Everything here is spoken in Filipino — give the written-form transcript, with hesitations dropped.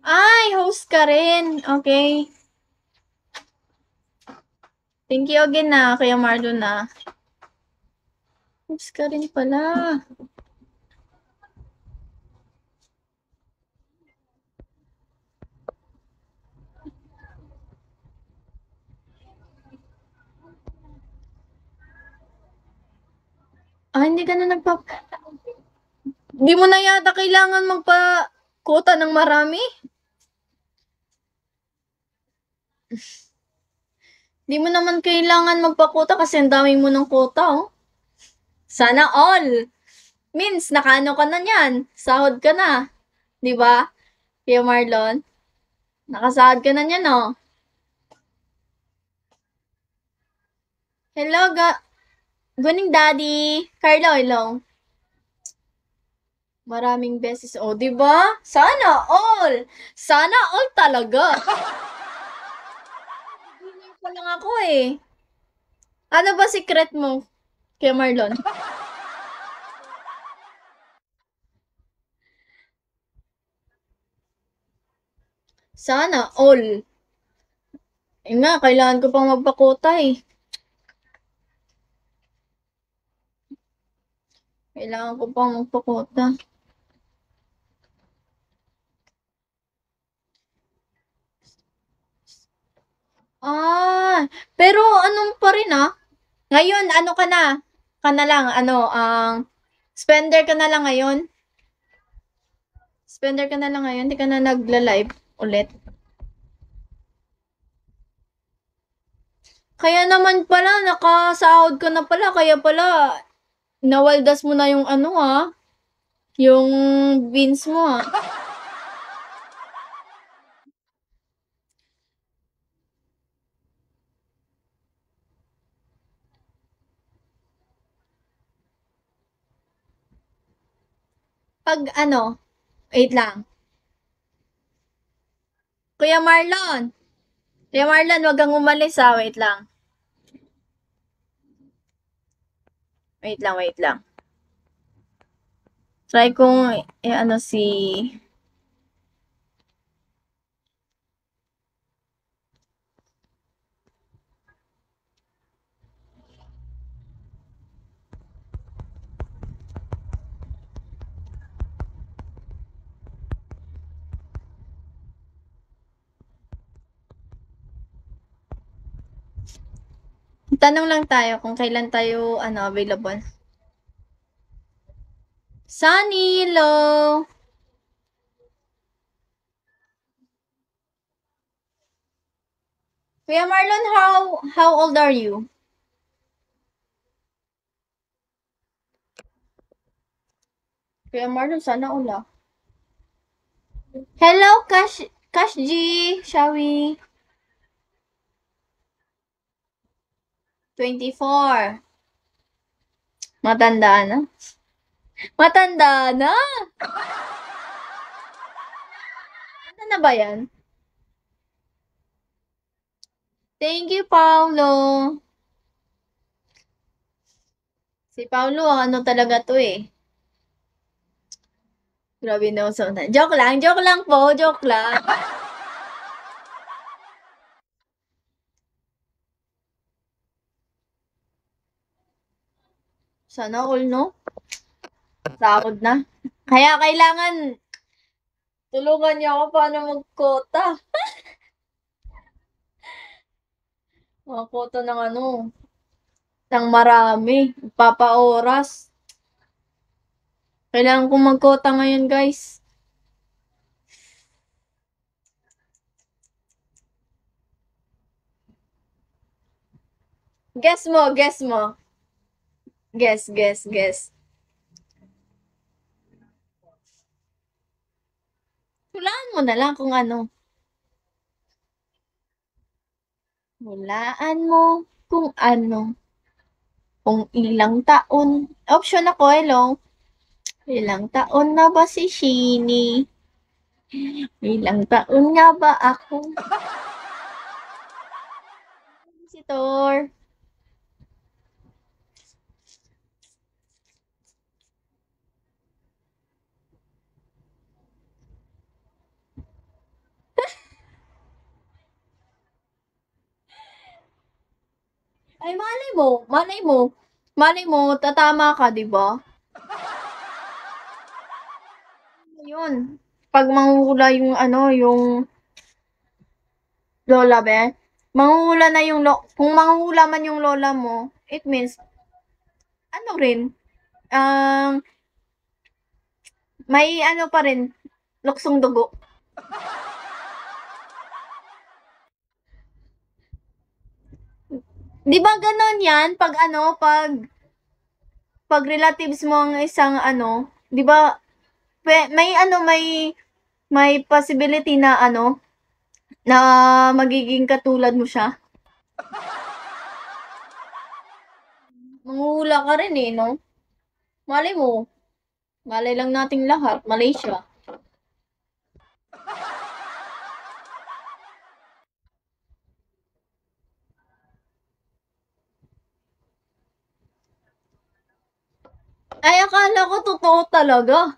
Ay, host ka rin. Okay. Thank you again na, Kuya Marlon na. Host ka rin pala. Hindi ka na Di mo na yata kailangan magpa-quota ng marami? Di mo naman kailangan magpa-quota kasi ang dami mo ng quota, oh. Sana all. Means, nakaano ka na niyan. Sahod ka na. Di ba? Kuya Marlon? Nakasahod ka na niyan, oh. Hello, Guning Daddy. Carlo, hello. Maraming beses. Oh, di ba? Sana all. Sana all talaga. Hindi pa lang ako eh. Ano ba secret mo, Kuya Marlon? Sana all. Nga, kailangan ko pang magpakota eh. Kailangan ko pang magpakota. Pero anong pa rin ah? Ngayon, ano ka na? Ka na lang, spender ka na lang ngayon? Spender ka na lang ngayon? Hindi ka na nagla-live ulit? Kaya naman pala, nakasahod ka na pala. Kaya pala, nawaldas mo na yung yung beans mo ah. Pag wait lang. Kuya Marlon, Kuya Marlon, wag kang umalis ah. Wait lang. Wait lang, wait lang. Try kong si tanong lang tayo kung kailan tayo available. Sunny, hello. Kuya Marlon, how old are you? Kuya Marlon, sana ula. Hello, Cash G, Shawi. 24. Matanda na. Matanda na. Ano na ba yan? Thank you, Paulo. Si Paulo, ano talaga to eh. Grabe na so na. Joke lang po, joke lang. Sana all, no? Sahod na. Kaya kailangan tulungan niyo ako paano mag-quota. Mga quota ng ng marami. Papa-oras. Kailangan kong mag-quota ngayon, guys. Guess mo, guess mo. Guess. Hulaan mo na lang kung ano. Hulaan mo kung ano. Kung ilang taon. Option ako, hello. Ilang taon na ba si Shini? Ilang taon nga ba ako? Si Thor. Ay, malay mo, tatama ka, di ba? Yun. Pag manghuhula yung ano, yung lola be, manghuhula na yung kung manghuhula man yung lola mo, it means, ano rin, ang may ano pa rin, luksong dugo. 'Di ba gano'n 'yan 'pag ano, 'pag relatives mo ang isang ano, 'di ba may ano, may possibility na ano, na magiging katulad mo siya? Manghuhula ka rin, eh, 'no? Malay mo, malay lang nating lahat, Malaysia. Ay, akala ko totoo talaga.